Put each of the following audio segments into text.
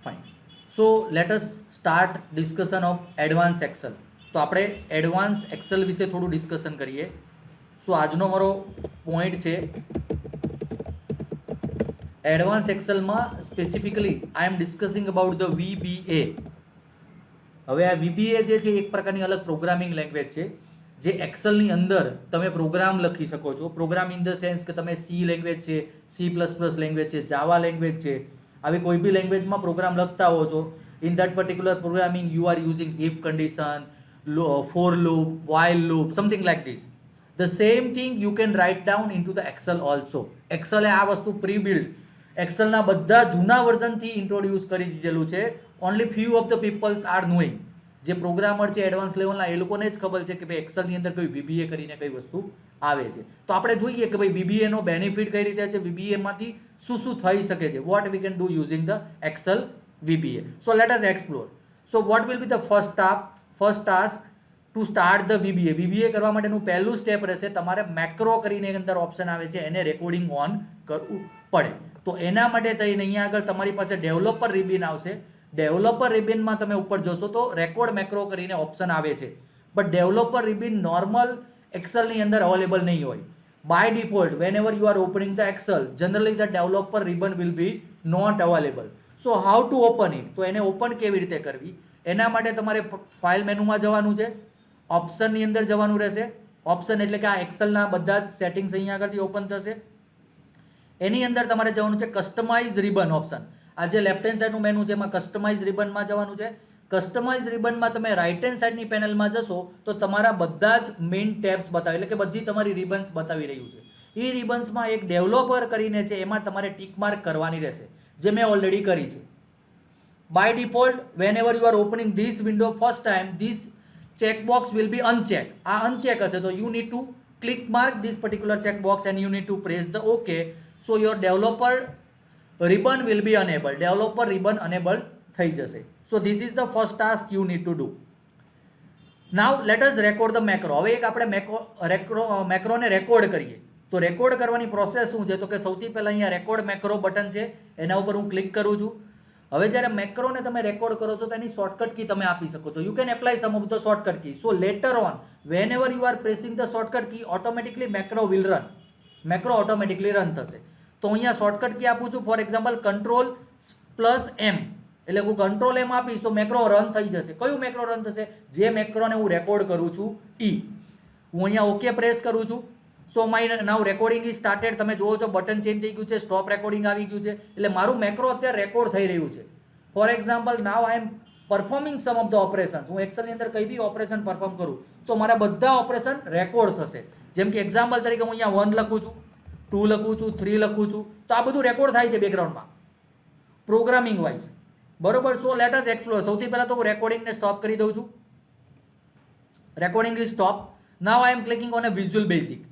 Fine. So let us start discussion of advance Excel. તો આપણે advance Excel વિશે થોડું ડિસ્કશન કરીએ. સો આજનો મારો પોઈન્ટ છે એડવાન્સ એક્સેલમાં specifically I am discussing about the VBA. હવે આ VBA જે છે એક પ્રકારની અલગ પ્રોગ્રામિંગ લેંગ્વેજ છે જે એક્સેલની અંદર તમે પ્રોગ્રામ લખી શકો છો. પ્રોગ્રામ ઇન ધ સેન્સ કે તમે સી લેંગ્વેજ છે, C++ લેંગ્વેજ છે, જાવા લેંગ્વેજ છે, આવી કોઈ બી લેંગ્વેજમાં પ્રોગ્રામ લખતા હો છો. In that particular programming you are using if condition, for loop, while loop, something like this. The same thing you can write down into the Excel also. Excel એ આ વસ્તુ pre build એક્સેલના બધા જૂના વર્ઝનથી introduce કરી દીધેલું છે. Only few of the peoples are knowing. જે programmer છે advance લેવલના એ લોકોને જ ખબર છે કે ભાઈ એક્સેલની અંદર કોઈ VBA કરીને કઈ વસ્તુ આવે છે. તો આપણે જોઈએ કે ભાઈ VBA નો બેનિફિટ કઈ રીતે છે, VBA માંથી શું શું થઈ શકે છે, what we can do using the Excel VBA. So let us explore. So what will be the first task to start the VBA. VBA કરવા માટેનું પહેલું સ્ટેપ રહેશે તમારે મેક્રો કરીને અંદર ઓપ્શન આવે છે એને રેકોર્ડિંગ ઓન કરવું પડે. તો એના માટે થઈને અહીંયા આગળ તમારી પાસે ડેવલપર રિબિન આવશે. ડેવલપર રિબિનમાં તમે ઉપર જોશો તો રેકોર્ડ મેક્રો કરીને ઓપ્શન આવે છે. બટ ડેવલપર રિબિન નોર્મલ એક્સેલની અંદર અવેલેબલ નહીં હોય. By default whenever you are opening the Excel generally the developer ribbon will be not available. So how to open it. તો એને ઓપન કેવી રીતે કરવી એના માટે તમારે ફાઇલ મેનુમાં જવાનું છે, ઓપ્શનની અંદર જવાનું રહેશે. ઓપ્શન એટલે કે આ એક્સેલના બધા જ સેટિંગ્સ અહીંયા આગળથી ઓપન થશે. એની અંદર તમારે જવાનું છે કસ્ટમાઇઝ રિબન ઓપ્શન. આ જે લેફ્ટ હેન્ડ સાઈડનું મેનુ છે એમાં કસ્ટમાઇઝ રિબનમાં જવાનું છે. કસ્ટમાઇઝ રિબનમાં તમે રાઈટ હેન્ડ સાઈડની પેનલમાં જશો તો તમારા બધા જ મેઇન ટેબ્સ બતાવે એટલે કે બધી તમારી રિબન્સ બતાવી રહ્યું છે. એ રિબન્સમાં એક ડેવલપર કરીને છે એમાં તમારે ટીક માર્ક કરવાની રહેશે જે મેં ઓલરેડી કરી છે. By default whenever you are opening this window first time this checkbox will be unchecked. આ uncheck હશે તો you need to click mark this particular checkbox and you need to press the OK. So your developer ribbon will be enabled. Developer ribbon enabled થઈ જશે. So this is the first task you need to do. Now let us record the macro. હવે એક આપણે મેક્રોને record કરીએ. તો record કરવાની process શું છે તો કે સૌથી પહેલા અહીંયા રેકોર્ડ મેક્રો બટન છે એના ઉપર હું ક્લિક કરું છું. હવે જ્યારે મેક્રોને તમે રેકોર્ડ કરો છો તો એની શોર્ટકટ કી તમે આપી શકો છો. You can apply some of the shortcut key. So later on whenever you are pressing the shortcut key automatically macro will run. Macro automatically run થશે. તો અહીંયા શોર્ટકટ કી આપું છું ફોર એક્ઝામ્પલ Ctrl+M એટલે હું Ctrl+M આપીશ તો macro run થઈ જશે. કયું મેક્રો રન થશે? જે મેક્રોને હું રેકોર્ડ કરું છું ઈ. હું અહીંયા ઓકે પ્રેસ કરું છું. સો my now recording is started. તમે જુઓ છો બટન ચેન્જ થઈ ગયું છે, સ્ટોપ રેકોર્ડિંગ આવી ગયું છે એટલે મારું મેક્રો અત્યારે રેકોર્ડ થઈ રહ્યું છે. For example now I am performing some of the operations. હું એક્સેલની અંદર કઈ બી ઓપરેશન પરફોર્મ કરું તો મારા બધા ઓપરેશન રેકોર્ડ થશે. જેમ કે એક્ઝામ્પલ તરીકે હું અહીંયા 1 લખું છું, 2 લખું છું, 3 લખું છું તો આ બધું રેકોર્ડ થાય છે બેકગ્રાઉન્ડમાં પ્રોગ્રામિંગ વાઇઝ. બરોબર. So let us explore. સૌથી પહેલા તો હું રેકોર્ડિંગને સ્ટોપ કરી દઉં છું. Recording is stop. Now I am clicking on a visual basic.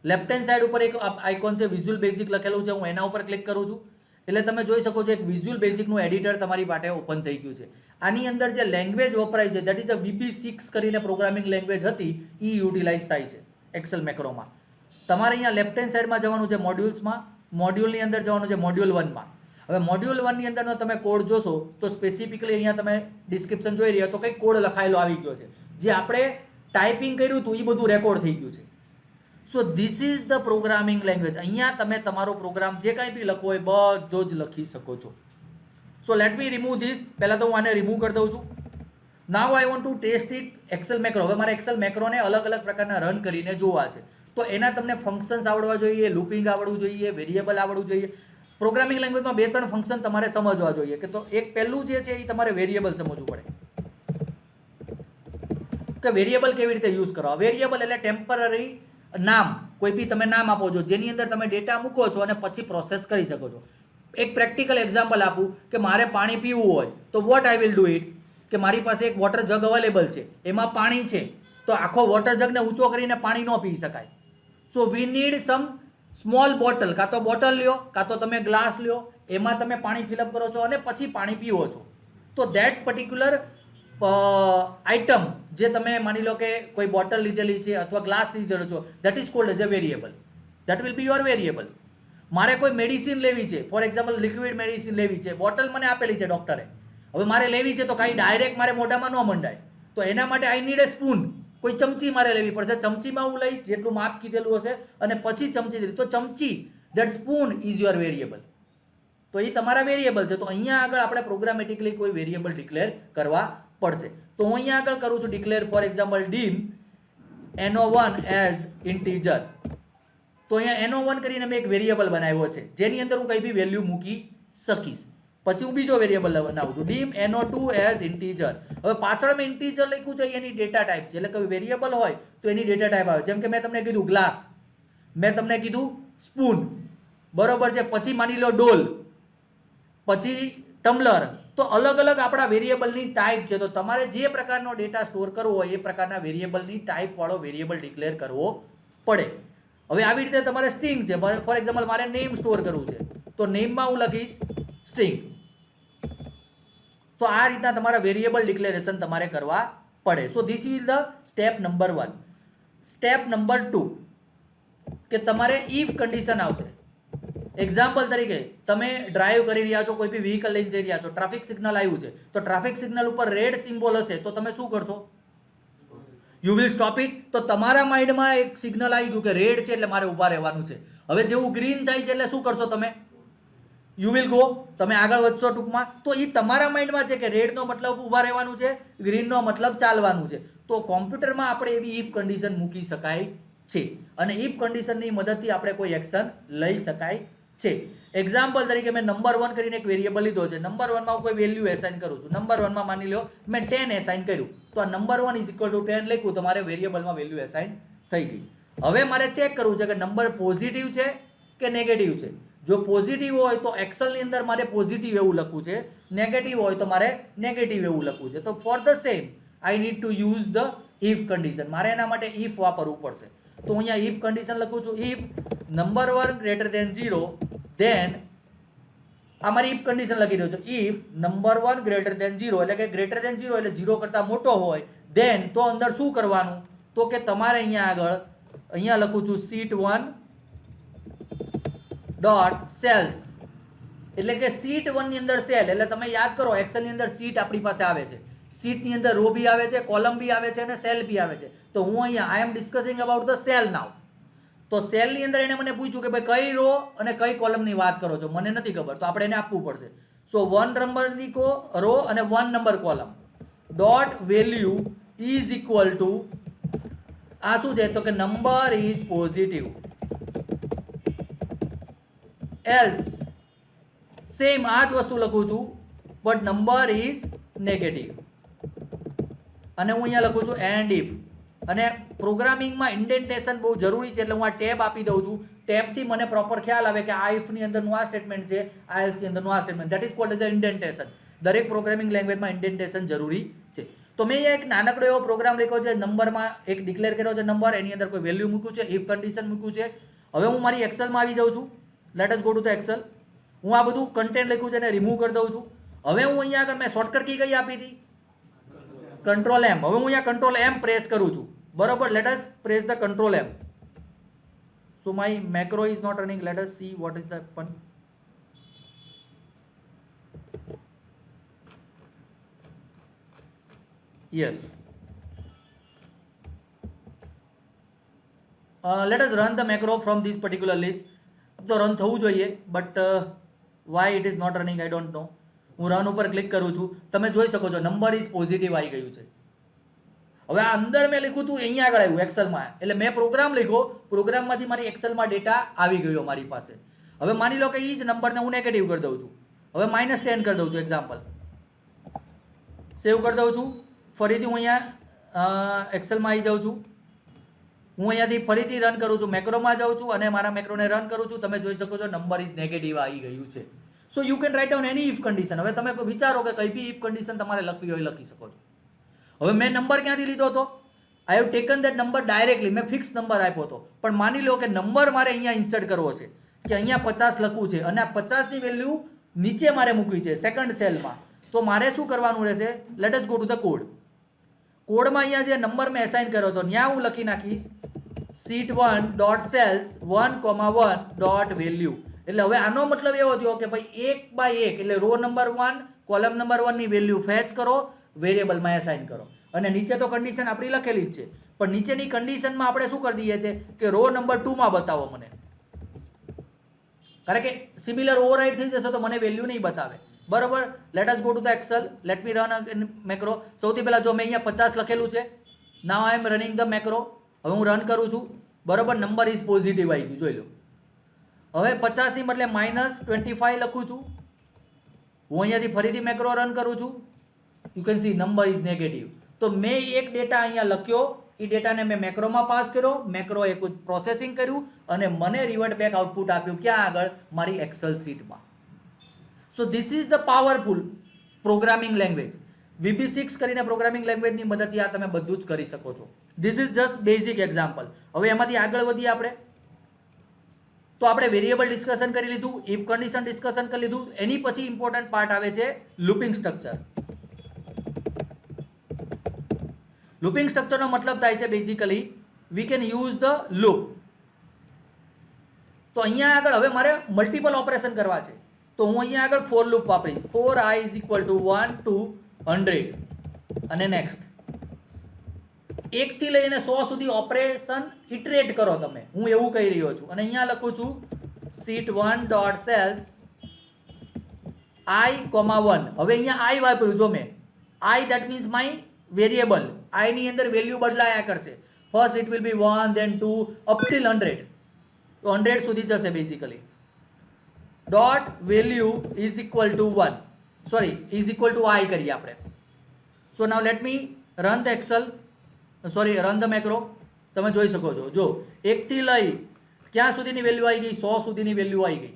Left hand side ઉપર એક આઇકોન છે વિઝ્યુઅલ બેઝિક લખેલું છે. હું એના ઉપર ક્લિક કરું છું એટલે તમે જોઈ શકો છો એક વિઝ્યુઅલ બેઝિકનું એડિટર તમારી માટે ઓપન થઈ ગયું છે. આની અંદર જે લેંગ્વેજ વપરાય છે દેટ ઇઝ અ VB6 કરીને પ્રોગ્રામિંગ લેંગ્વેજ હતી એ યુટિલાઇઝ થાય છે એક્સેલ મેક્રોમાં. તમારે અહીંયા લેફ્ટ હેન્ડ સાઈડમાં જવાનું છે મોડ્યુલ્સમાં. મોડ્યુલની અંદર જવાનું છે મોડ્યુલ 1માં. હવે મોડ્યુલ 1ની અંદરનો તમે કોડ જોશો તો સ્પેસિફિકલી અહીંયા તમે ડિસ્ક્રિપ્શન જોઈ રહ્યા તો કંઈક કોડ લખાયેલો આવી ગયો છે. જે આપણે ટાઈપિંગ કર્યું હતું એ બધું રેકોર્ડ થઈ ગયું છે. So this is the programming language. અહીંયા તમે તમારો પ્રોગ્રામ જે કાંઈ બી લખવો હોય બધો જ લખી શકો છો. So let me remove this. પહેલાં તો હું આને રિમૂવ કરી દઉં છું. Now I want to test it Excel macro. હવે મારે એક્સેલ મેક્રોને અલગ અલગ પ્રકારના રન કરીને જોવા છે. તો એના તમને ફંક્શન્સ આવડવા જોઈએ, લૂપિંગ આવડવું જોઈએ, વેરિયેબલ આવડવું જોઈએ. પ્રોગ્રામિંગ લેંગ્વેજમાં 2-3 ફંક્શન તમારે સમજવા જોઈએ કે તો એક પહેલું જે છે એ તમારે વેરિયેબલ સમજવું પડે કે વેરિયેબલ કેવી રીતે યુઝ કરવા. વેરિયેબલ એટલે ટેમ્પરરી નામ. કોઈ બી તમે નામ આપો છો જેની અંદર તમે ડેટા મૂકો છો અને પછી પ્રોસેસ કરી શકો છો. એક પ્રેક્ટિકલ એક્ઝામ્પલ આપું કે મારે પાણી પીવું હોય તો what I will do it કે મારી પાસે એક વોટર જગ અવેલેબલ છે એમાં પાણી છે તો આખો વોટર જગને ઊંચો કરીને પાણી ન પી શકાય. So we need some small bottle. કાં તો બોટલ લ્યો કાં તો તમે ગ્લાસ લ્યો એમાં તમે પાણી ફિલઅપ કરો છો અને પછી પાણી પીવો છો. તો દેટ પર્ટિક્યુલર આઇટમ જે તમે માની લો કે કોઈ બોટલ લીધેલી છે અથવા ગ્લાસ લીધેલો છો that is called as a variable. That will be your variable. મારે કોઈ મેડિસિન લેવી છે, ફોર એક્ઝામ્પલ લિક્વિડ મેડિસિન લેવી છે, બોટલ મને આપેલી છે ડૉક્ટરે, હવે મારે લેવી છે તો કાંઈ ડાયરેક્ટ મારે મોઢામાં ન મંડાય, તો એના માટે આઈ નીડ એ સ્પૂન, કોઈ ચમચી મારે લેવી પડશે, ચમચીમાં હું લઈશ જેટલું માપ કીધેલું હશે અને પછી ચમચી લઈશ, તો ચમચી that spoon is your variable, તો એ તમારા વેરિયેબલ છે. તો અહીંયા આગળ આપણે પ્રોગ્રામેટિકલી કોઈ વેરિયેબલ ડિક્લેર કરવા પડશે. તો હું અહીંયા આગળ કરું છું declare for example dim no1 as integer. તો અહીંયા no1 કરીને મેં એક વેરિયેબલ બનાવ્યો છે જેની અંદર હું કંઈ બી વેલ્યુ મૂકી શકીશ. પછી હું બીજો વેરિયેબલ બનાવું છું ડીમ no2 એઝ ઇન્ટીજર. હવે પાછળ મેં ઇન્ટીજર લખ્યું છે એની ડેટા ટાઈપ છે, એટલે કોઈ વેરિયેબલ હોય તો એની ડેટા ટાઈપ આવે. જેમ કે મેં તમને કીધું ગ્લાસ, મેં તમને કીધું સ્પૂન, બરોબર છે, પછી માની લો ડોલ, પછી ટમ્બલર. તો અલગ અલગ આપણા વેરિયેબલની ટાઈપ છે. તો તમારે જે પ્રકારનો ડેટા સ્ટોર કરવો હોય એ પ્રકારના વેરિયેબલની ટાઈપ વાળો વેરિયેબલ ડિક્લેર કરવો પડે. હવે આવી રીતે તમારે સ્ટ્રિંગ છે, ફોર એક્ઝામ્પલ મારે નેમ સ્ટોર કરવું છે તો નેમમાં હું લખીશ સ્ટ્રિંગ. તો આ રીતના તમારા વેરિયેબલ ડિક્લેરેશન તમારે કરવા પડે. So this is the step number 1. Step number 2 કે તમારે ઇફ કન્ડિશન આવશે. એક્ઝામ્પલ તરીકે તમે ડ્રાઈવ કરી રહ્યા છો, કોઈ બી વ્હીકલ લઈને જઈ રહ્યા છો, ટ્રાફિક સિગ્નલ આવ્યું છે, તો ટ્રાફિક સિગ્નલ ઉપર રેડ સિમ્બોલ હશે તો તમે શું કરશો? You will stop it. તો તમારા માઇન્ડમાં એક સિગ્નલ આવી ગયું કે રેડ છે એટલે મારે ઊભા રહેવાનું છે. હવે જેવું ગ્રીન થાય છે એટલે શું કરશો તમે? યુ વિલ ગો, તમે આગળ વધશો ટૂંકમાં. તો એ તમારા માઇન્ડમાં છે કે રેડનો મતલબ ઊભા રહેવાનું છે, ગ્રીનનો મતલબ ચાલવાનું છે. તો કોમ્પ્યુટરમાં આપણે એવી ઇફ કન્ડિશન મૂકી શકાય છે અને ઇફ કન્ડિશનની મદદથી આપણે કોઈ એક્શન લઈ શકાય છે. એક્ઝામ્પલ તરીકે મેં નંબર 1 કરીને એક વેરિયેબલ લીધો છે. નંબર 1 માં હું કોઈ વેલ્યુ એસાઇન કરું છું. નંબર 1 માં માની લો મેં 10 એસાઇન કર્યું, તો આ નંબર 1 ઇઝ ઇક્વલ ટુ 10 લખ્યું તો મારે વેરિયેબલમાં વેલ્યુ એસાઇન થઈ ગઈ. હવે મારે ચેક કરવું છે કે નંબર પોઝિટિવ છે કે નેગેટિવ છે. જો પોઝિટિવ હોય તો એક્સેલની અંદર મારે પોઝિટિવ એવું લખવું છે, નેગેટિવ હોય તો મારે નેગેટિવ એવું લખવું છે. તો for the same I need to use the if condition. મારે એના માટે ઇફ વાપરવું પડશે. તો અહીંયા ઇફ કન્ડિશન લખું છું, if number 1 greater than 0 then આ મારી ઇફ કન્ડિશન લખી રહ્યો છું. ઇફ નંબર 1 ગ્રેટર ધેન 0 એટલે કે ગ્રેટર ધેન 0 એટલે 0 કરતા મોટો હોય, then તો અંદર શું કરવાનું? તો કે તમારે અહીંયા આગળ અહીંયા લખું છું sheet1 ડોટ સેલ્સ, એટલે કે sheet1 ની અંદર સેલ, એટલે તમે યાદ કરો એક્સેલ ની અંદર શીટ આપણી પાસે આવે છે, શીટ ની અંદર રો બી આવે છે, કોલમ બી આવે છે અને સેલ બી આવે છે. તો હું અહીંયા આઈ am discussing about the cell નાઉ. તો સેલ ની અંદર એને મને પૂછ્યું કે ભાઈ કઈ રો અને કઈ કોલમની વાત કરો છો, મને નથી ખબર, તો આપણે એને આપવું પડશે. સો 1 નંબરની રો અને 1 number column dot value is equal to આ શું છે? તો કે number is positive else same આ જ વસ્તુ લખું છું બટ નંબર ઇઝ નેગેટિવ. અને હું અહીંયા લખું છું એન્ડ ઇફ. અને પ્રોગ્રામિંગમાં ઇન્ડેન્ટેશન બહુ જરૂરી છે એટલે હું આ ટેબ આપી દઉં છું. ટેબથી મને પ્રોપર ખ્યાલ આવે કે આ ઇફની અંદરનું આ સ્ટેટમેન્ટ છે, આ એલ્સની અંદરનું આ statement. That is called as a indentation. દરેક પ્રોગ્રામિંગ લેંગ્વેજમાં ઇન્ડેન્ટેશન જરૂરી છે. તો મેં અહીંયા એક નાનકડો એવો પ્રોગ્રામ લખ્યો છે, નંબરમાં એક ડિક્લેર કર્યો છે નંબર, એની અંદર કોઈ વેલ્યુ મૂક્યું છે, ઇફ કન્ડિશન મૂક્યું છે. હવે હું મારી એક્સેલમાં આવી જાઉં છું. Let us go to the Excel. હું આ બધું કન્ટેન્ટ લખ્યું છે એને રિમૂવ કરી દઉં છું. હવે હું અહીંયા આગળ મેં શોર્ટકટ કી કઈ આપી હતી? Control M. હવે હું અહીંયા કંટ્રોલ એમ પ્રેસ કરું છું, બરોબર. Let us press the control M. So my macro is not running. Let us see what is the fun. Yes. Let us run the macro from this particular list. તો run થવું જોઈએ but why it is not running I don't know. હું run ઉપર click કરું છું, તમે જોઈ શકો છો નંબર ઇઝ પોઝિટિવ આવી ગયું છે. હવે આ અંદર મેં લખ્યું હતું અહીંયા આગળ આવ્યું એક્સેલમાં, એટલે મેં પ્રોગ્રામ લખ્યો, પ્રોગ્રામમાંથી મારી એક્સેલમાં ડેટા આવી ગયો મારી પાસે. હવે માની લો કે એ જ નંબરને હું નેગેટિવ કરી દઉં છું. હવે -10 કરી દઉં છું એક્ઝામ્પલ. સેવ કરી દઉં છું. ફરીથી હું અહીંયા એક્સેલમાં આવી જાઉં છું. હું અહીંયાથી ફરીથી રન કરું છું, મેક્રોમાં જાઉં છું અને મારા મેક્રોને રન કરું છું. તમે જોઈ શકો છો નંબર ઇઝ નેગેટિવ આવી ગયું છે. સો you can write down any if condition. હવે તમે વિચારો કે કઈ બી ઇફ કન્ડિશન તમારે લખવી હોય લખી શકો છો. હવે મેં નંબર ક્યાંથી લીધો હતો? I have taken that number directly. મેં ફિક્સ નંબર આપ્યો હતો, પણ માની લો કે નંબર મારે અહીંયા ઇન્સર્ટ કરવો છે કે અહીંયા 50 લખવું છે અને આ 50 ની વેલ્યુ નીચે મારે મૂકવી છે સેકન્ડ સેલમાં. તો મારે શું કરવાનું રહેશે? Late us go to the code. કોડમાં અહીંયા જે નંબર મેં એસાઇન કર્યો હતો ત્યાં હું લખી નાખીશ sheet1 dot cells 1, 1 dot value. એટલે હવે આનો મતલબ એવો થયો કે ભાઈ 1 બાય 1 એટલે રો નંબર 1 કોલમ નંબર 1 ની વેલ્યુ ફેચ કરો, વેરિયેબલમાં એસાઇન કરો. અને નીચે તો કન્ડિશન આપણી લખેલી જ છે, પણ નીચેની કન્ડિશનમાં આપણે શું કરી દઈએ છીએ કે રો નંબર 2 માં બતાવો મને, કારણ કે સિમિલર ઓવરરાઇડ થઈ જશે તો મને વેલ્યુ નહીં બતાવે. બરોબર. Let us go to the Excel. Let me run macro. સૌથી પહેલા જો મેં અહીંયા 50 લખેલું છે. Now I am running the macro. હવે હું રન કરું છું. બરોબર. નંબર ઇઝ પોઝિટિવ આવી ગયું, જોઈ લો. હવે 50 ની બદલે -25 લખું છું. હું અહીંયાથી ફરીથી મેક્રો રન કરું છું. You can see number is negative. તો મેં એક ડેટા અહીંયા લખ્યો, એ ડેટાને મેં મેક્રોમાં પાસ કર્યો, મેક્રો એક પ્રોસેસિંગ કર્યું અને મને રિવર્ટ બેક આઉટપુટ આપ્યું ક્યાં આગળ, મારી એક્સેલ શીટમાં. So this is the powerful programming language. VB6 કરીને પ્રોગ્રામિંગ લેંગ્વેજની મદદથી આ તમે બધું જ કરી શકો છો. This is just basic example. હવે એમાંથી આગળ વધીએ આપણે. તો આપણે વેરિયેબલ ડિસ્કશન કરી લીધું, ઇફ કન્ડિશન ડિસ્કશન કરી લીધું. એની પછી ઇમ્પોર્ટન્ટ પાર્ટ આવે છે લૂપિંગ સ્ટ્રક્ચર. લૂપિંગ સ્ટ્રક્ચરનો મતલબ થાય છે basically we can use the loop. તો અહીંયા આગળ હવે મારે મલ્ટિપલ ઓપરેશન કરવા છે, તો હું અહીંયા આગળ ફોર લૂપ વાપરીશ. For i is equal to 1 to 100 અને નેક્સ્ટ 1 થી લઈને 100 સુધી ઓપરેશન ઇટરેટ કરો તમે, હું એવું કહી રહ્યો છું. અને અહીંયા લખું છું sheet1 ડોટ સેલ્સ i, 1. હવે અહીંયા i વાપર્યું, જો મેં i that means my variable. i ની અંદર વેલ્યુ બદલાયા કરશે. First it will be 1 then 2 up till 100. તો 100 સુધી જશે basically. Dot value is equal to 1, sorry is equal to i કરીએ આપણે. So now let me run the Excel, sorry run the macro. તમે જોઈ શકો છો, જો 1 થી લઈ ક્યાં સુધીની વેલ્યુ આવી ગઈ, 100 સુધીની વેલ્યુ આવી ગઈ.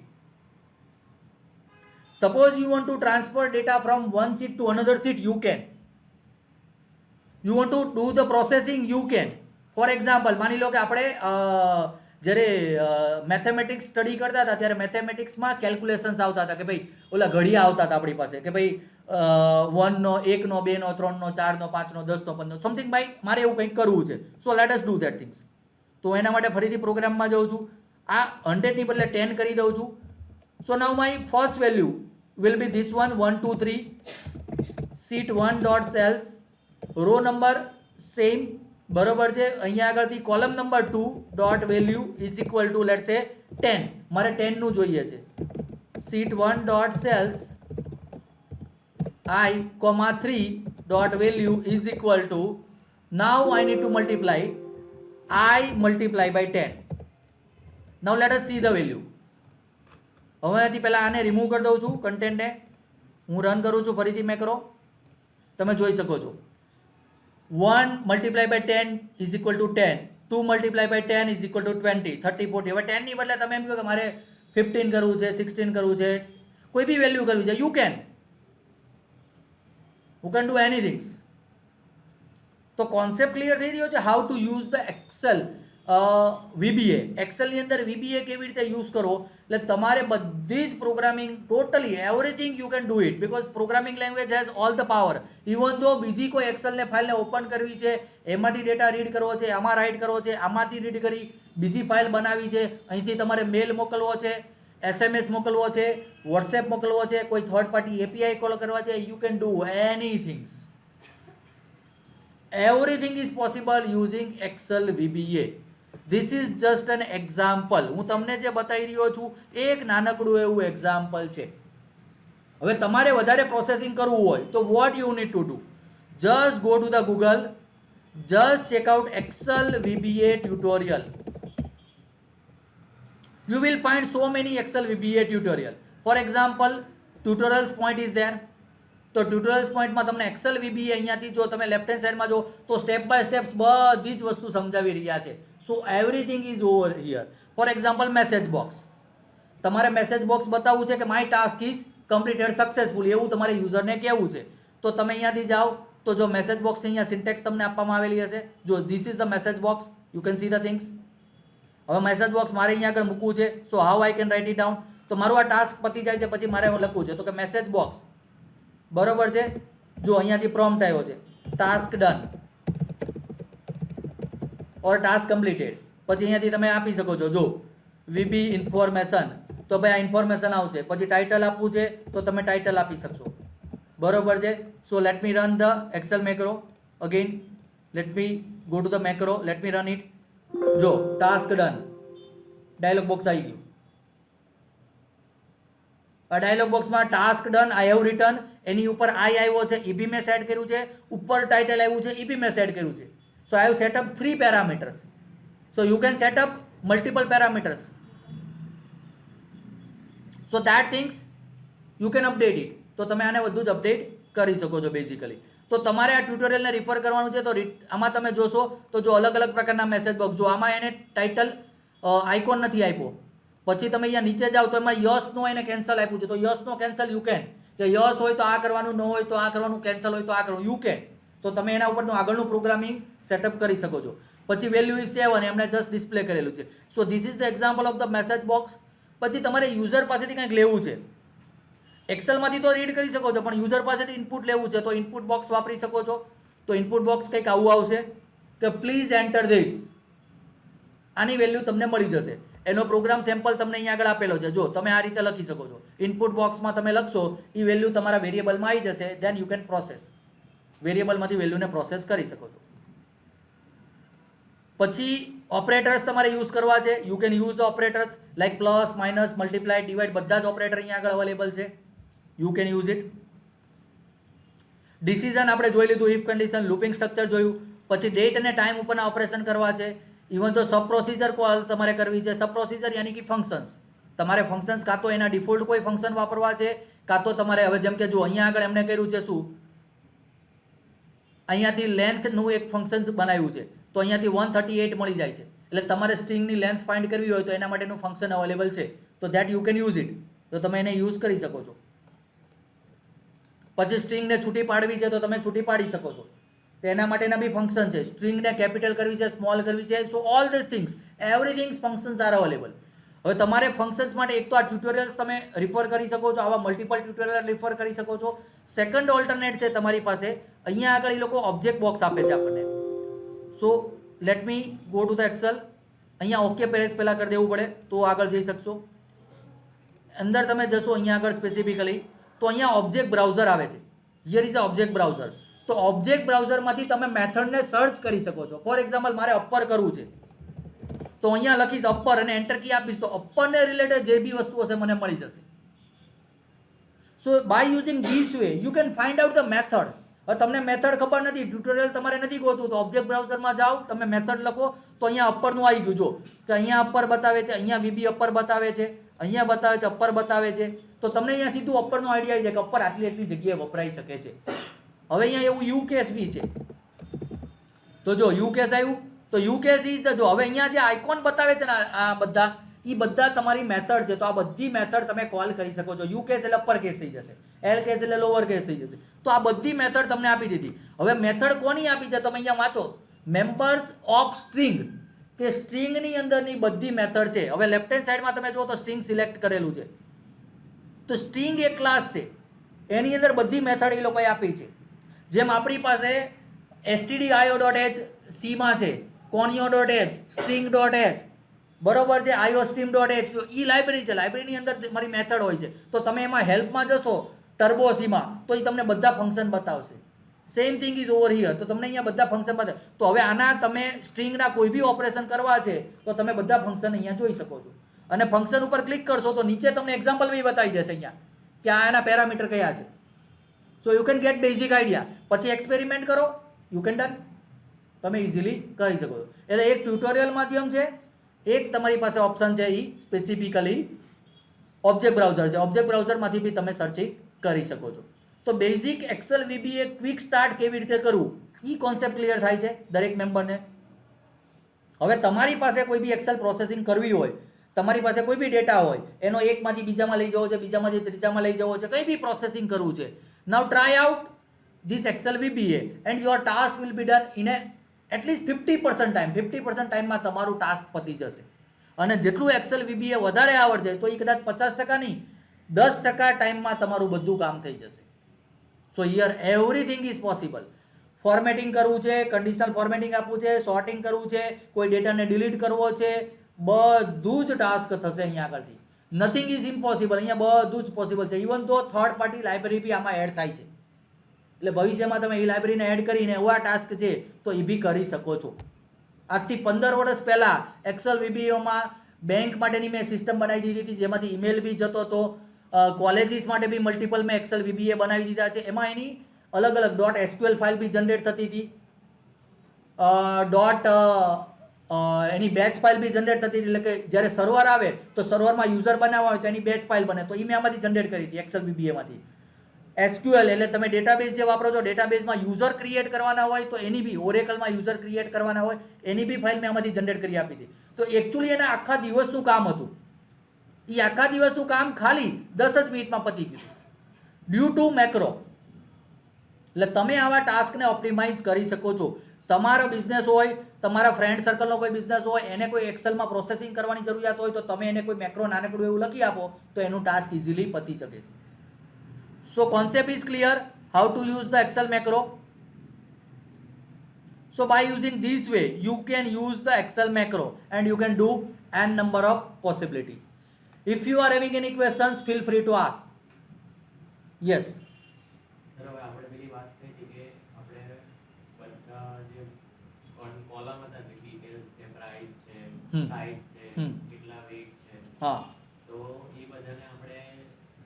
Suppose you want to transfer data from one sheet to another sheet, you can. You want to do the processing, you can. For example માની લો કે આપણે જ્યારે મેથેમેટિક્સ સ્ટડી કરતા હતા ત્યારે મેથેમેટિક્સમાં કેલ્ક્યુલેશન્સ આવતા હતા કે ભાઈ ઓલા ઘડિયા આવતા હતા આપણી પાસે કે ભાઈ 1 નો 1 નો 2 નો 3 નો 4 નો 5 નો 10 નો 15 સમથિંગ. ભાઈ મારે એવું કંઈક કરવું છે, so let us do that things. તો એના માટે ફરીથી પ્રોગ્રામમાં જાઉં છું. આ 100 ની બદલે 10 કરી દઉં છું. So now my first value will be this one 1 2 3 sheet1 dot cells row number same. બરોબર છે. અહીંયા આગળથી column number 2 dot value is equal to let's say 10. મારે 10 નું જોઈએ છે. sheet1 dot cells i, 3 dot value is equal to, now I need to multiply i multiply by 10. Now let us see the value. હવે અહીંથી પહેલા આને remove કરી દઉં છું કન્ટેન્ટને. હું રન કરું છું ફરીથી મેક્રો. તમે જોઈ શકો છો 1 multiply by 10 is equal to 10, 2 multiply by 10 is equal to 20, 30, 40. હવે 10 ની બદલે તમે એમ કહો કે મારે 15 કરવું છે, 16 કરવું છે, કોઈ બી વેલ્યુ કરવી છે, યુ કેન ડુ એનીથિંગ. તો કોન્સેપ્ટ ક્લિયર થઈ રહ્યો છે how to use the Excel VBA. એક્સેલની અંદર VBA કેવી રીતે યુઝ કરવો, એટલે તમારે બધી જ programming totally everything you can do it, because programming language has all the power. Even ધો બીજી કોઈ એક્સેલને ફાઇલને ઓપન કરવી છે, એમાંથી ડેટા રીડ કરવો છે, આમાં રાઇટ કરવો છે, આમાંથી રીડ કરી બીજી ફાઇલ બનાવી છે, અહીંથી તમારે મેલ મોકલવો છે, SMS મોકલવો છે, વોટ્સએપ મોકલવો છે, કોઈ થર્ડ પાર્ટી API કોલ કરવા છે, you can do anythings. Everything is possible using Excel VBA. This is just an example. હું તમને જે બતાવી રહ્યો છું એક નાનકડું એવું એક્ઝામ્પલ છે. હવે તમારે વધારે પ્રોસેસિંગ કરવું હોય તો what you need to do, just go to the Google, just check out Excel VBA tutorial. You will find so many Excel VBA tutorial. For example, tutorials point is there. તો tutorials પોઈન્ટમાં તમને Excel VBA અહીંયાથી જો તમે left hand સાઈડમાં જો તો step by steps બધી જ વસ્તુ સમજાવી રહ્યા છે. સો everything is over here. For example message box. તમારે મેસેજ બોક્સ બતાવવું છે કે my task is completed successfully, એવું તમારે યુઝરને કહેવું છે. તો તમે અહીંયાથી જાઓ તો જો મેસેજ બોક્સ અહીંયા સિન્ટેક્સ તમને આપવામાં આવેલી હશે. જો this is the message box, you can see the things. હવે મેસેજ બોક્સ મારે અહીંયા આગળ મૂકવું છે, so how I can write it down. તો મારું આ ટાસ્ક પતી જાય છે પછી મારે લખવું છે તો કે મેસેજ બોક્સ. બરોબર છે. જો અહીંયાથી પ્રોમ્પ્ટ આવ્યો છે ટાસ્ક ડન ઓર ટાસ્ક કમ્પ્લીટેડ. પછી અહીંયાથી તમે આપી શકો છો જો VB ઇન્ફોર્મેશન, તો તો ભાઈ આ ઇન્ફોર્મેશન આવશે. પછી ટાઇટલ આપવું છે તો તમે ટાઇટલ આપી શકશો. બરોબર છે. So let me run the Excel macro again. Let me go to the macro. Let me run it. જો ટાસ્ક ડન, ડાયલોગ બોક્સ આવી ગયું. આ ડાયલોગ બોક્સમાં task done I have written, એની ઉપર આઈ આવ્યો છે, ઈ બી મેં સેટ કર્યું છે, ઉપર ટાઇટલ આવ્યું છે, ઈ બી મેં સેટ કર્યું છે. So I have set up 3 parameters. So you can set up multiple parameters. So that things you can update it. તો તમે આને બધું જ અપડેટ કરી શકો છો બેઝિકલી. તો તમારે આ ટ્યુટોરિયલને રિફર કરવાનું છે. તો આમાં તમે જોશો તો જો અલગ અલગ પ્રકારના મેસેજ બોક્સ, જો આમાં એને ટાઇટલ આઇકોન નથી આપ્યો. પછી તમે અહીંયા નીચે જાઓ તો એમાં યસ નો એને કેન્સલ આપ્યું છે. તો yes no cancel you can, કે યસ હોય તો આ કરવાનું, ન હોય તો આ કરવાનું, કેન્સલ હોય તો આ કરવાનું, યુ કેન. તો તમે એના ઉપર આગળનું પ્રોગ્રામિંગ સેટઅપ કરી શકો છો. પછી વેલ્યુ ઇઝ 7 એમણે જસ્ટ ડિસ્પ્લે કરેલું છે. So this is the example of the message box. પછી તમારે યુઝર પાસેથી કંઈક લેવું છે. એક્સેલમાંથી તો રીડ કરી શકો છો, પણ યુઝર પાસેથી ઇનપુટ લેવું છે તો ઇનપુટ બોક્સ વાપરી શકો છો. તો ઇનપુટ બોક્સ કંઈક આવું આવશે કે પ્લીઝ એન્ટર ધીસ. આની વેલ્યુ તમને મળી જશે. એનો પ્રોગ્રામ સેમ્પલ તમને અહીંયા આગળ આપેલો છે. જો તમે આ રીતે લખી શકો છો. ઇનપુટ બોક્સમાં તમે લખશો, એ વેલ્યુ તમારા વેરિયેબલમાં આવી જશે. Then you can process. વેરિયેબલમાંથી વેલ્યુને પ્રોસેસ કરી શકો છો. પછી ઓપરેટર્સ તમારે યુઝ કરવા છે. You can use the operators like plus, minus, multiply, divide, બધા જ ઓપરેટર અહીંયા આગળ અવેલેબલ છે. You can use it. Decision આપણે જોઈ લીધું, ઇફ કન્ડિશન, લૂપિંગ સ્ટ્રક્ચર જોયું. પછી ડેટ અને ટાઈમ ઉપરના ઓપરેશન કરવા છે. ઇવન તો સબ પ્રોસીજર કોલ તમારે કરવી છે. સબ પ્રોસીજર યાની કે ફંક્શન્સ. તમારે ફંક્શન્સ કાં તો એના ડિફોલ્ટ કોઈ ફંક્શન વાપરવા છે, કાં તો તમારે હવે જેમ કે જો અહીંયા આગળ એમને કર્યું છે શું, અહીંયાથી લેન્થનું એક ફંક્શન બનાવ્યું છે. તો અહીંયાથી 138 મળી જાય છે. એટલે તમારે સ્ટ્રિંગની લેન્થ ફાઇન્ડ કરવી હોય તો એના માટેનું ફંક્શન અવેલેબલ છે. તો that you can use it. તો તમે એને યુઝ કરી શકો છો. પછી સ્ટ્રિંગને છૂટી પાડવી છે તો તમે છૂટી પાડી શકો છો. તો એના માટેના બી ફંક્શન છે. સ્ટ્રિંગને કેપિટલ કરવી છે, સ્મોલ કરવી છે. સો all this things, everything functions R available. હવે તમારે ફંક્શન્સ માટે એક તો આ ટ્યુટોરિયલ્સ તમે રિફર કરી શકો છો, આવા મલ્ટિપલ ટ્યુટોરિયલ રિફર કરી શકો છો. સેકન્ડ ઓલ્ટરનેટ છે તમારી પાસે, અહીંયા આગળ એ લોકો ઓબ્જેક્ટ બોક્સ આપે છે આપણને. So let me go to the Excel. અહીંયા ઓકે પેરેજ પહેલાં કરી દેવું પડે તો આગળ જઈ શકશો. અંદર તમે જશો અહીંયા આગળ સ્પેસિફિકલી તો અહીંયા ઓબ્જેક્ટ બ્રાઉઝર આવે છે. Here is a object browser. તો ઓબ્જેક્ટ બ્રાઉઝરમાંથી તમે મેથડને સર્ચ કરી શકો છો. ફોર એક્ઝામ્પલ મારે અપર કરવું છે તો અહીંયા લખીશ અપર અને એન્ટર કી આપીશ તો અપરને રિલેટેડ જે બી વસ્તુ હશે મને મળી જશે. So by using this way you can find out the method. હવે તમને મેથડ ખબર નથી, ટ્યુટોરિયલ તમારે નથી ગોતું, તો ઓબ્જેક્ટ બ્રાઉઝરમાં જાઓ, તમે મેથડ લખો તો અહીંયા અપરનું આવી ગયું. જો કે અહીંયા અપર બતાવે છે, અહીંયા વીબી અપર બતાવે છે, અહીંયા બતાવે છે અપર બતાવે છે. તો તમને અહીંયા સીધું અપરનો આઈડિયા આવી જાય કે અપર આટલી એટલી જગ્યાએ વપરાઈ શકે છે. હવે અહીંયા એવું યુ કેસ બી છે. તો જો યુ કેસ આવ્યું તો યુ કેસ ઇઝ ધ, જો હવે અહીંયા જે આઇકોન બતાવે છે ને આ બધા, એ બધા તમારી મેથડ છે. તો આ બધી મેથડ તમે કોલ કરી શકો છો. યુ કેસ એટલે અપર કેસ થઈ જશે, એલ કેસ એટલે લોઅર કેસ થઈ જશે. તો આ બધી મેથડ તમને આપી દીધી. હવે મેથડ કોની આપી છે તમે અહીંયા વાંચો, મેમ્બર્સ ઓફ સ્ટ્રિંગ, કે સ્ટ્રિંગની અંદરની બધી મેથડ છે. હવે લેફ્ટ હેન્ડ સાઈડમાં તમે જુઓ તો સ્ટ્રિંગ સિલેક્ટ કરેલું છે. તો સ્ટ્રિંગ એક ક્લાસ છે, એની અંદર બધી મેથડ એ લોકોએ આપી છે. જેમ આપણી પાસે stdio.h સીમાં છે, conio.h, string.h, બરોબર છે, iostream.h, તો એ લાઇબ્રેરી છે. લાઇબ્રેરીની અંદર મારી મેથડ હોય છે. તો તમે એમાં હેલ્પમાં જશો ટર્બો સીમાં તો એ તમને બધા ફંક્શન બતાવશે. Same thing is over here. તો તમને અહીંયા બધા ફંક્શન બતાવે. તો હવે આના તમે સ્ટ્રિંગના કોઈ બી ઓપરેશન કરવા છે તો તમે બધા ફંક્શન અહીંયા જોઈ શકો છો. અને ફંક્શન ઉપર ક્લિક કરશો તો નીચે તમને એક્ઝામ્પલ બી બતાવી દેશે અહીંયા કે આ એના પેરામીટર કયા છે. સો you can get basic idea. પછી એક્સપેરિમેન્ટ કરો, યુ કેન ડન. તમે ઇઝીલી કરી શકો છો. એટલે એક ટ્યુટોરિયલ માધ્યમ છે, એક તમારી પાસે ઓપ્શન છે એ સ્પેસિફિકલી ઓબ્જેક્ટ બ્રાઉઝર છે. ઓબ્જેક્ટ બ્રાઉઝરમાંથી બી તમે સર્ચિંગ કરી શકો છો. તો basic Excel VBA quick start કેવી રીતે કરવું એ કોન્સેપ્ટ ક્લિયર થાય છે દરેક મેમ્બરને. હવે તમારી પાસે કોઈ બી એક્સેલ પ્રોસેસિંગ કરવી હોય, તમારી પાસે કોઈ બી ડેટા હોય, એનો એકમાંથી બીજામાં લઈ જવો છે, બીજામાંથી ત્રીજામાં લઈ જવો છે, કંઈ બી પ્રોસેસિંગ કરવું છે. Now try out this Excel VBA and your task will be done in at least 50% time. 50% ટાઈમમાં તમારું ટાસ્ક પતી જશે. અને જેટલું એક્સેલ વીબીએ વધારે આવડશે તો એ કદાચ 50% નહીં, 10% ટાઈમમાં તમારું બધું કામ થઈ જશે. સો here everything is possible. Formatting કરવું છે, કન્ડિશનલ ફોર્મેટિંગ આપવું છે, સોર્ટિંગ કરવું છે, કોઈ ડેટાને ડિલીટ કરવો છે, બધું જ ટાસ્ક થશે અહીંયા આગળથી. Nothing is impossible. અહીંયા બધું જ પોસિબલ છે. ઇવન તો થર્ડ પાર્ટી લાઇબ્રેરી બી આમાં એડ થાય છે. એટલે ભવિષ્યમાં તમે એ લાઇબ્રેરીને એડ કરીને એવા ટાસ્ક છે તો એ બી કરી શકો છો. આજથી 15 વર્ષ પહેલાં એક્સેલ વીબીઓમાં બેંક માટેની મેં સિસ્ટમ બનાવી દીધી હતી, જેમાંથી ઈમેલ બી જતો હતો. કોલેજીસ માટે બી મલ્ટિપલ મેં એક્સેલ વીબીએ બનાવી દીધા છે. એમાં એની અલગ અલગ .SQL ફાઇલ બી જનરેટ થતી હતી, એની બેચ ફાઇલ બી જનરેટ થતી હતી. એટલે કે જ્યારે સર્વર આવે તો સર્વરમાં યુઝર બનાવવા હોય તો એની બેચ ફાઇલ બને, તો એ મેં આમાંથી જનરેટ કરી હતી એક્સેલ વીબીએમાંથી. SQL એટલે તમે ડેટાબેઝ જે વાપરો છો, ડેટાબેઝમાં યુઝર ક્રિએટ કરવાના હોય તો એની બી, ઓરેકલમાં યુઝર ક્રિએટ કરવાના હોય એની બી ફાઇલ મેં આમાંથી જનરેટ કરી આપી હતી. તો એકચ્યુઅલી એના આખા દિવસનું કામ હતું. એ આખા દિવસનું કામ ખાલી 10 જ મિનિટમાં પતી ગયું ડ્યુ ટુ મેક્રો. એટલે તમે આવા ટાસ્કને ઓપ્ટિમાઇઝ કરી શકો છો. તમારો બિઝનેસ હોય, તમારા ફ્રેન્ડ સર્કલનો કોઈ બિઝનેસ હોય, એને કોઈ એક્સેલમાં પ્રોસેસિંગ કરવાની જરૂરિયાત હોય તો તમે એને કોઈ મેક્રો નાનકડું એવું લખી આપો તો એનું ટાસ્ક ઇઝીલી પતી શકે. So concept is clear how to use the Excel macro. So by using this way you can use the Excel macro and you can do n number of possibility. If you are having any questions, feel free to ask. Yes. Sir હવે આપણે પેલી વાત થઈ હતી કે આપણે બધા જે કોલમ હતા જે ડિટેલ્સ છે, પ્રાઇસ છે, સાઇઝ છે, કેટલા વેટ છે, હા, તો એ બધાને આપણે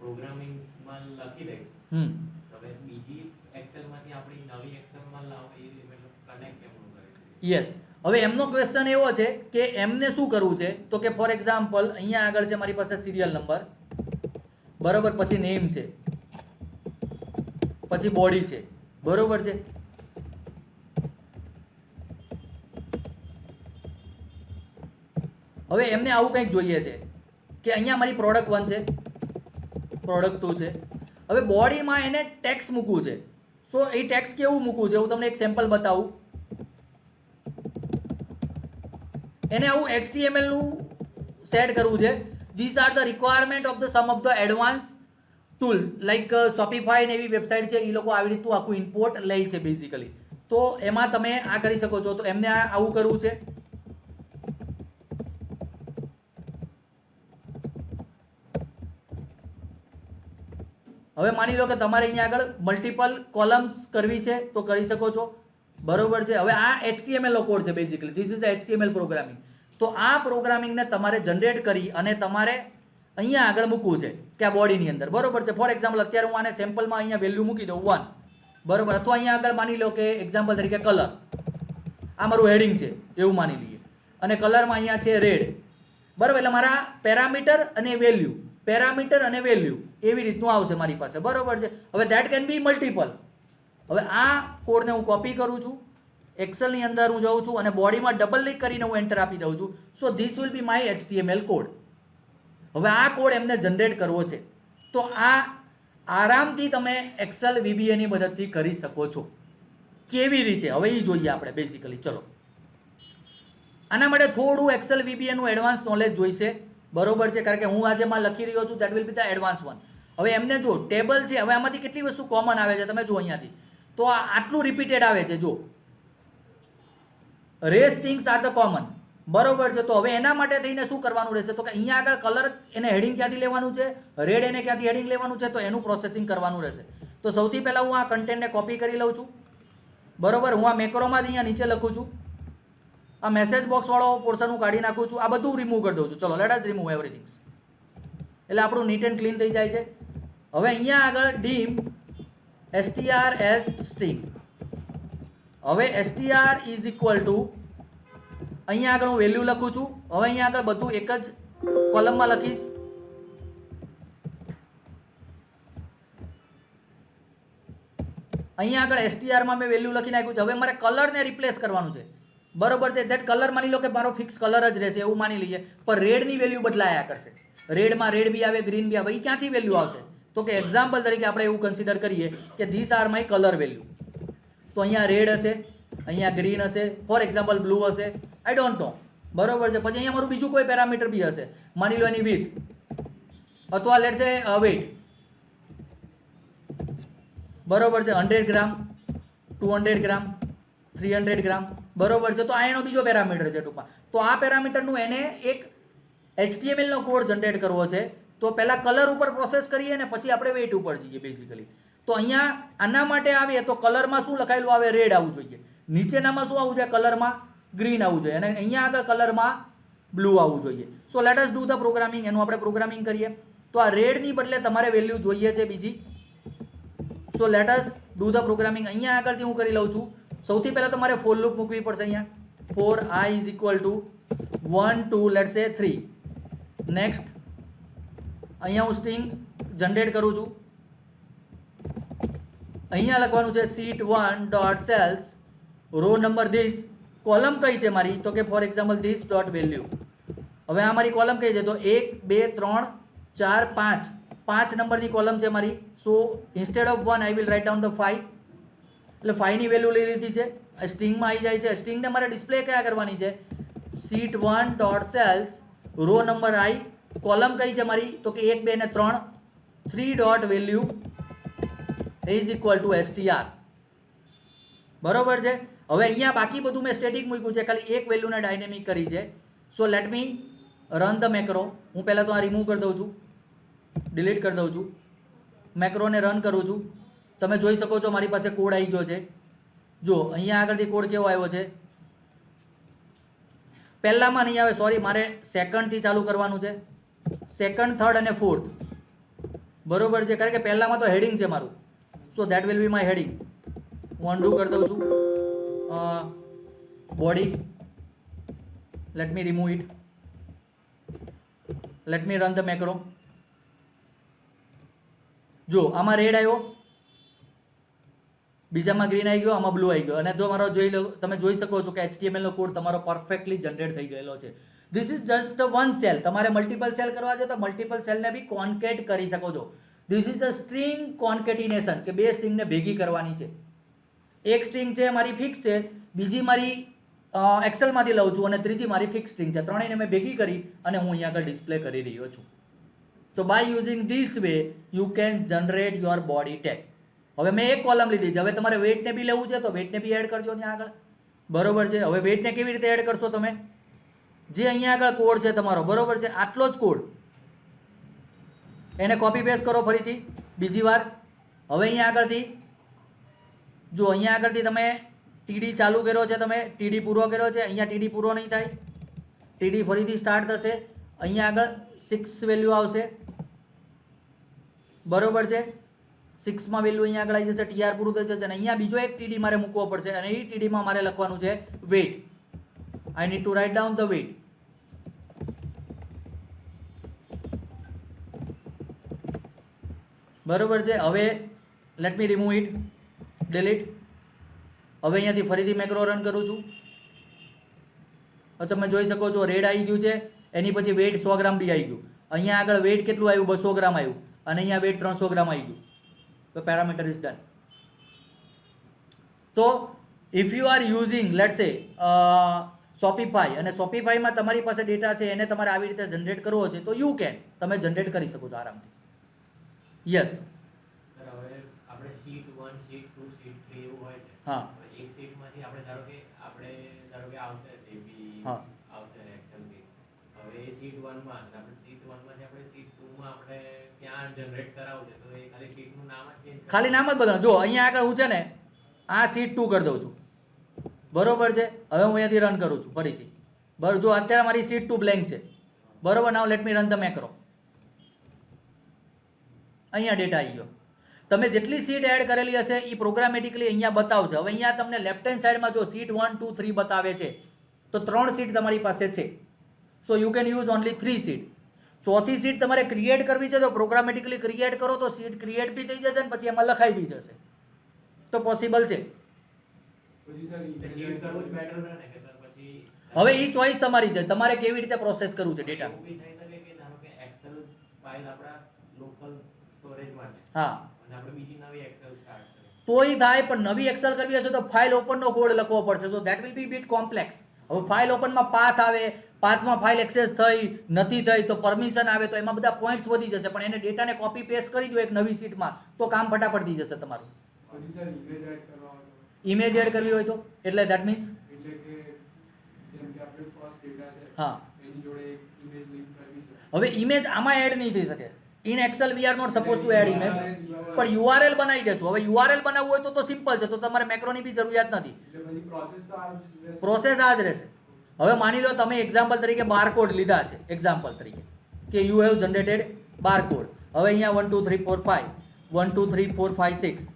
પ્રોગ્રામિંગમાં લખી દઈશું. હવે બીજી એક્સેલમાંથી આપણી નવી એક્સેલમાં લાવો એ મતલબ કનેક્ટ કેમ કરીશું? યસ. હવે એમનો ક્વેશ્ચન એવો છે કે એમને શું કરવું છે, તો કે ફોર એક્ઝામ્પલ અહીંયા આગળ છે મારી પાસે સિરિયલ નંબર, બરોબર, પછી નેમ છે, પછી બોડી છે, બરોબર છે. હવે એમને આવું કંઈક જોઈએ છે કે અહીંયા મારી પ્રોડક્ટ 1 છે, પ્રોડક્ટ 2 છે. હવે બોડીમાં એને ટેક્સ મૂકવું છે. સો એ ટેક્સ કેવું મૂકવું છે હું તમને એક સેમ્પલ બતાવું. એને આવું HTML નું સેટ કરવું છે. This are the requirement of the some of the advance tool like Shopify ને એવી વેબસાઇટ છે, એ લોકો આવી રીતનું આખું ઇમ્પોર્ટ લે છે બેઝિકલી. તો એમાં તમે આ કરી શકો છો. તો એમને આવું કરવું છે. હવે માની લો કે તમારે અહીંયા આગળ મલ્ટિપલ કોલમ્સ કરવી છે તો કરી શકો છો, બરોબર છે. હવે આ HTML નો કોડ છે basically, this is the HTML programming. તો આ પ્રોગ્રામિંગને તમારે જનરેટ કરી અને તમારે અહીંયા આગળ મૂકવું છે કે આ બોડીની અંદર, બરોબર છે. ફોર એક્ઝામ્પલ અત્યારે હું આને સેમ્પલમાં અહીંયા વેલ્યુ મૂકી દઉં 1, બરોબર. અથવા અહીંયા આગળ માની લો કે એક્ઝામ્પલ તરીકે કલર, આ મારું હેડિંગ છે એવું માની લઈએ, અને કલરમાં અહીંયા છે રેડ, બરોબર. એટલે મારા પેરામીટર અને વેલ્યુ, પેરામીટર અને વેલ્યુ એવી રીતનું આવશે મારી પાસે, બરોબર છે. હવે ધેટ કેન બી મલ્ટિપલ. હવે આ કોડને હું કોપી કરું છું, એક્સેલની અંદર હું જાઉં છું અને બોડીમાં ડબલ ક્લિક કરીને હું એન્ટર આપી દઉં છું. So this will be my HTML code. હવે આ કોડ એમને જનરેટ કરવો છે. તો આ આરામથી તમે એક્સેલ વીબીએની મદદથી કરી શકો છો. કેવી રીતે હવે એ જોઈએ આપણે બેઝિકલી. ચલો, આના માટે થોડું એક્સેલ વીબીએનું એડવાન્સ નોલેજ જોઈશે, બરોબર છે. કારણ કે હું આજે માં લખી રહ્યો છું, that will be the advance one. હવે એમને જો ટેબલ છે, હવે આમાંથી કેટલી વસ્તુ કોમન આવે છે તમે જો અહીંયાથી, તો આટલું રિપીટેડ આવે છે. જો rest things are the common, બરોબર છે. તો હવે એના માટે થઈને શું કરવાનું રહેશે, તો કે અહીંયા આગળ કલર એને હેડિંગ ક્યાંથી લેવાનું છે, રેડ એને ક્યાંથી હેડિંગ લેવાનું છે, તો એનું પ્રોસેસિંગ કરવાનું રહેશે. તો સૌથી પહેલાં હું આ કન્ટેન્ટને કોપી કરી લઉં છું, બરોબર. હું આ મેક્રોમાંથી અહીંયા નીચે લખું છું, આ મેસેજ બોક્સ વાળો પોર્શન હું કાઢી નાખું છું, આ બધું રિમૂવ કરી દઉં છું. ચલો, લેટ અસ રિમૂવ એવરીથિંગ. એટલે આપણું નીટ એન્ડ ક્લીન થઈ જાય છે. હવે અહીંયા આગળ ડીમ str એઝ સ્ટ્રિંગ. હવે str ઇઝ ઇક્વલ ટુ અહીંયા આગળ હું વેલ્યુ લખું છું. હવે અહીંયા આગળ બધું એક જ કોલમમાં લખીશ. અહીંયા આગળ str માં મેં વેલ્યુ લખી નાખ્યું છે. હવે મારે કલરને રિપ્લેસ કરવાનું છે, બરોબર છે. ધેટ કલર માની લો કે મારો ફિક્સ કલર જ રહેશે એવું માની લઈએ, પણ રેડની વેલ્યુ બદલાયા કરશે. રેડમાં રેડ બી આવે, ગ્રીન બી આવે. એ ક્યાંથી વેલ્યુ આવશે, તો કે એક્ઝામ્પલ તરીકે આપણે એવું કન્સિડર કરીએ કે this are my colour value. તો અહીંયા રેડ હશે, અહીંયા ગ્રીન હશે, ફોર એક્ઝામ્પલ બ્લુ હશે, આઈ ડોન્ટ નો, બરોબર છે. પછી અહીંયા મારું બીજું કોઈ પેરામીટર બી હશે, માની લો એની વિથ અથવા લેટ્સ સે વેઇટ, બરોબર છે. 100 ગ્રામ, 200 ગ્રામ, 300 ગ્રામ, બરોબર છે. તો આ એનો બીજો પેરામીટર છે ટૂંકમાં. તો આ પેરામીટરનું એને એક HTML નો કોડ જનરેટ કરવો છે તો પહેલા કલર ઉપર પ્રોસેસ કરીએ ને પછી આપણે વેઇટ ઉપર જઈએ બેઝિકલી. તો અહીંયા આના માટે આવીએ તો કલરમાં શું લખાયેલું આવે? રેડ આવવું જોઈએ. નીચેનામાં શું આવવું જોઈએ? કલરમાં ગ્રીન આવવું જોઈએ. અને અહીંયા આગળ કલરમાં બ્લુ આવવું જોઈએ. સો let us do the programming. એનું આપણે પ્રોગ્રામિંગ કરીએ. તો આ રેડની બદલે તમારે વેલ્યુ જોઈએ છે બીજી. સો let us do the programming. અહીંયા આગળથી હું કરી લઉં છું. સૌથી પહેલાં તમારે ફોર લૂપ મૂકવી પડશે અહીંયા. For I is equal to 1 2 let's say 3. Next અહીંયા હું સ્ટ્રિંગ જનરેટ કરું છું. અહીંયા લખવાનું છે sheet1 dot cells row number this. Column કઈ છે મારી? તો કે for example this dot value. હવે આ મારી કોલમ કઈ છે? તો 1 2 3 4 5 5 નંબરની કોલમ છે મારી. So instead of 1 I will write down the 5. એટલે 5 ની વેલ્યુ લઈ લીધી છે. સ્ટ્રિંગમાં આવી જાય છે. સ્ટ્રિંગને મારે ડિસ્પ્લે કયા કરવાની છે? sheet1 dot cells row number I. Column કઈ છે મારી? તો કે 1 2 ને 3 3 dot value is equal two str. બરોબર છે. હવે અહીંયા બાકી બધું મેં સ્ટેટિક મૂક્યું છે, ખાલી એક વેલ્યુને ડાયનેમિક કરી છે. So let me run the macro. હું પહેલાં તો આ રિમૂવ કરી દઉં છું, ડિલીટ કરી દઉં છું. મેક્રોને રન કરું છું. તમે જોઈ શકો છો મારી પાસે કોડ આવી ગયો છે. જો અહીંયા આગળથી કોડ કેવો આવ્યો છે? પહેલામાં નહીં આવે, સોરી, મારે સેકન્ડથી ચાલુ કરવાનું છે. સેકન્ડ, થર્ડ અને ફોર્થ. બરોબર છે, કારણ કે પહેલામાં તો હેડિંગ છે મારું. So that will be my heading. હું અનડુ કરી દઉં છું. Body, late me remove it. Late me run the macro. જો આમાં રેડ આવ્યો, બીજામાં ગ્રીન આવી ગયો, આમાં બ્લુ આવી ગયો. અને જો મારો જોઈ લો, તમે જોઈ શકો છો કે HTML નો કોડ તમારો પરફેક્ટલી જનરેટ થઈ ગયેલો છે. This is just one cell. તમારે મલ્ટિપલ સેલ કરવા છે તો મલ્ટિપલ સેલને બી કોન્કેટ કરી શકો છો. ધીસ ઇઝ અ સ્ટ્રિંગ કોન્કેટિનેશન, કે બે સ્ટ્રિંગને ભેગી કરવાની છે. એક સ્ટ્રિંગ છે મારી ફિક્સ છે, બીજી મારી એક્સેલમાંથી લઉં છું, અને ત્રીજી મારી ફિક્સ સ્ટ્રિંગ છે. ત્રણેયને મેં ભેગી કરી અને હું અહીંયા આગળ ડિસ્પ્લે કરી રહ્યો છું. તો by using this way you can generate your body tag. હવે મેં એક કોલમ લીધી છે. હવે તમારે વેઇટને બી લેવું છે તો વેઇટને બી એડ કરજો ત્યાં આગળ. બરોબર છે. હવે વેઇટને કેવી રીતે એડ કરશો તમે? જે અહીંયા આગળ કોડ છે તમારો, બરોબર છે, આટલો જ કોડ, એને કોપી પેસ્ટ કરો ફરીથી બીજી વાર. હવે અહીંયા આગળથી જો અહીંયા આગળથી તમે TD ચાલુ કર્યો છે, તમે TD પૂરો કર્યો છે. અહીંયા TD પૂરો નહીં થાય, TD ફરીથી સ્ટાર્ટ થશે. અહીંયા આગળ 6 વેલ્યુ આવશે. બરોબર છે. 6 માં વેલ્યુ અહીંયા આગળ આવી જશે. TR પૂરું થઈ જશે. અને અહીંયા બીજો એક TD મારે મૂકવો પડશે, અને એ TD માં મારે લખવાનું છે weight. I need to write down the weight. બરોબર છે. હવે let me remove it, delete. હવે અહીંયાથી ફરીથી મેક્રો રન કરું છું. હવે તમે જોઈ શકો છો રેડ આવી ગયું છે. એની પછી વેઇટ 100 ગ્રામ બી આવી ગયું. અહીંયા આગળ વેઇટ કેટલું આવ્યું? 200 ગ્રામ આવ્યું. અને અહીંયા વેઇટ 300 ગ્રામ આવી ગયું. તો પેરામીટર ઇઝ ડન. તો if you are using let say Shopify, અને શોપિફાઈમાં તમારી પાસે ડેટા છે, એને તમારે આવી રીતે જનરેટ કરવો છે, તો યુ કેન, તમે જનરેટ કરી શકો છો આરામથી. યસ. સર, હવે આપણે શીટ 1, શીટ 2, શીટ 3 એવું હોય છે. હા. હવે એક શીટમાંથી આપણે ધારો કે આવશે જેબી હા. આવશે એક્સેલ શીટ. હવે એ શીટ 1 માં આપણે શીટ 1 માંથી આપણે શીટ 2 માં આપણે ક્યાં જનરેટ કરાવવું છે, તો એ ખાલી શીટનું નામ જ ચેન્જ ખાલી નામ જ બદલો. જો અહીંયા આગળ હું છે ને આ શીટ 2 કરી દઉં છું. બરોબર છે. હવે હું અહીંયાથી રન કરું છું ફરીથી. બરાબર. જો અત્યારે મારી શીટ 2 બ્લેન્ક છે. બરોબર. Now let me run the macro. અહીંયા ડેટા આવી ગયો. તમે જેટલી સીટ એડ કરેલી હશે એ પ્રોગ્રામેટિકલી અહીંયા બતાવશે. હવે અહીંયા તમને લેફ્ટ હેન્ડ સાઈડમાં જો સીટ 1 2 3 બતાવે છે, તો 3 સીટ તમારી પાસે છે. સો you can use only 3 seat. ચોથી સીટ તમારે ક્રિએટ કરવી છે તો પ્રોગ્રામેટિકલી ક્રિએટ કરો તો સીટ ક્રિએટ બી થઈ જશે અને પછી એમાં લખાઈ બી જશે. તો પોસિબલ છે. શીટ કરવું જ બેટર રહે ને કે સર પછી હવે એ ચોઈસ તમારી છે, તમારે કેવી રીતે પ્રોસેસ કરવું છે ડેટા. એવું બી થઈ શકે કે ધારો કે એક્સેલ ફાઇલ આપણા લોકલ સ્ટોરેજમાં છે હા, અને આપણે બીજી નવી એક્સેલ સ્ટાર્ટ કરીએ તોય થાય, પણ નવી એક્સેલ કરવી હશે તો ફાઇલ ઓપનનો કોડ લખવો પડશે. તો that will be bit complex. હવે ફાઇલ ઓપનમાં પાથ આવે, પાથમાં ફાઇલ એક્સેસ થઈ નથી થઈ તો પરમિશન આવે, તો એમાં બધા પોઈન્ટ્સ વધી જશે. પણ એને ડેટાને કોપી પેસ્ટ કરી દો એક નવી શીટમાં તો કામ ફટાફટ થઈ જશે તમારું. ઇમેજ એડ કરવી હોય તો એટલે દેટ મીન્સ એટલે કે જેમ કે આપણે ફર્સ્ટ ડેટા છે હા એની જોડે એક ઇમેજ લિંક કરવી હવે ઇમેજ આમાં એડ નહીં થઈ શકે. In Excel we are not suppose to add image, પણ યુઆરએલ બનાવી દેશું. હવે યુઆરએલ બનાવવું હોય તો સિમ્પલ છે, તો તમારે મેક્રોની બી જરૂરિયાત નથી. પ્રોસેસ આ જ રહેશે. હવે માની લો તમે એક્ઝામ્પલ તરીકે બારકોડ લીધા છે, એક્ઝામ્પલ તરીકે કે યુ હેવ જનરેટેડ બારકોડ. હવે અહીંયા 1 2 3 4 5 1 2 3 4 5 6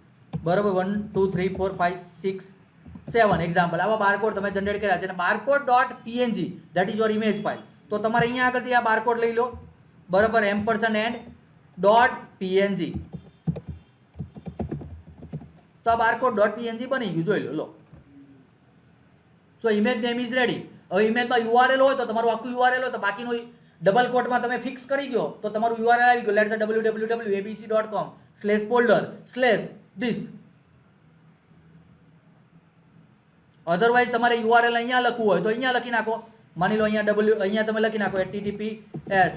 બરાબર 1 2 3 4 5 6 7 એક્ઝામ્પલ આવા બારકોડ તમે જનરેટ કર્યા છે અને barcode dot PNG that is your image file. તો તમારે અહીંયા આગળથી આ બારકોડ લઈ લો બરાબર એમ્પરસેન્ડ ડોટ પીએનજી. તો આ બારકોડ ડોટ પીએનજી બની ગયું, જોઈ લો. સો ઇમેજ નેમ ઇઝ રેડી. હવે ઇમેજમાં યુઆરએલ હોય તો તમારું આખું યુઆરએલ હોય તો બાકીનું ડબલ કોટમાં તમે ફિક્સ કરી દો તો તમારું યુઆરએલ આવી ગયું. લેટ્સ સે www.abc.com/folder/this. અધરવાઇઝ તમારે યુઆરએલ અહીંયા લખવું હોય તો અહીંયા લખી નાખો. માની લો અહીંયા તમે લખી નાખો https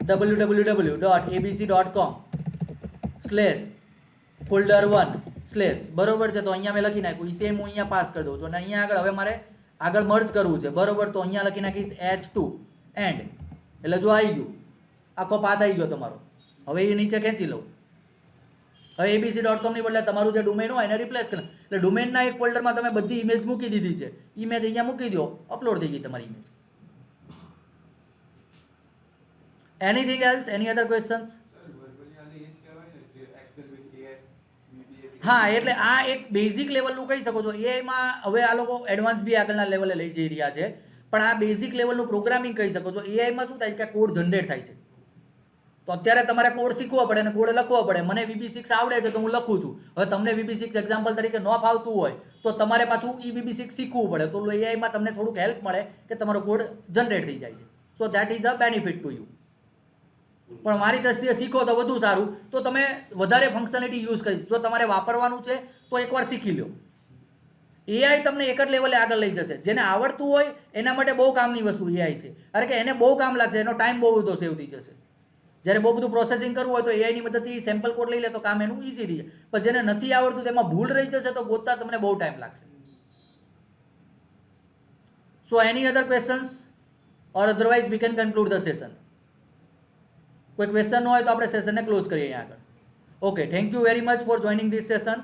www.abc.com/folder1/ બરોબર છે. તો અહીંયા મેં લખી નાખ્યું. સેમ હું અહીંયા પાસ કરી દઉં છું અને અહીંયા આગળ હવે મારે આગળ મર્જ કરવું છે બરોબર. તો અહીંયા લખી નાખીશ h2 એન્ડ, એટલે જો આવી ગયું આખો પાથ આવી ગયો તમારો. હવે એ નીચે ખેંચી લઉં. હવે abc.com ની બદલે તમારું જે ડોમેન હોય એને રિપ્લેસ કરે. એટલે ડોમેનના એક ફોલ્ડરમાં તમે બધી ઇમેજ મૂકી દીધી છે. ઇમેજ અહીંયા મૂકી દો, અપલોડ થઈ ગઈ તમારી ઇમેજ. એનીથિંગ એલ્સ, એની અધર ક્વેશ્ચન્સ? હા, એટલે આ એક બેઝિક લેવલનું કહી શકો છો. એઆઈમાં હવે આ લોકો એડવાન્સ બી આગળના લેવલે લઈ જઈ રહ્યા છે, પણ આ બેઝિક લેવલનું પ્રોગ્રામિંગ કહી શકો છો. એઆઈમાં શું થાય કે કોડ જનરેટ થાય છે, તો અત્યારે તમારે કોડ શીખવો પડે અને કોડ લખવો પડે. મને VB6 આવડે છે તો હું લખું છું. હવે તમને VB6 એક્ઝામ્પલ તરીકે ન ફાવતું હોય તો તમારે પાછું VB6 શીખવું પડે. તો એઆઈમાં તમને થોડુંક હેલ્પ મળે કે તમારો કોડ જનરેટ થઈ જાય છે. So that is a benefit to you. પણ મારી દ્રષ્ટિએ શીખો તો વધુ સારું, તો તમે વધારે ફંક્શનાલિટી યુઝ કરી. જો તમારે વાપરવાનું છે તો એકવાર શીખી લો. એઆઈ તમને એક જ લેવલે આગળ લઈ જશે. જેને આવડતું હોય એના માટે બહુ કામની વસ્તુ એઆઈ છે. કારણ કે એને બહુ કામ લાગશે, એનો ટાઈમ બહુ બધો સેવ થઈ જશે. જ્યારે બહુ બધું પ્રોસેસિંગ કરવું હોય તો એઆઈની મદદથી સેમ્પલ કોડ લઈ લે તો કામ એનું ઇઝી થઈ જાય. પણ જેને નથી આવડતું તેમાં ભૂલ રહી જશે તો ગોતતા તમને બહુ ટાઈમ લાગશે. So any other questions or otherwise we can conclude the session. કોઈ ક્વેશ્ચન ન હોય તો આપણે સેશનને ક્લોઝ કરીએ અહીંયા આગળ. Okay, thank you very much for joining this session.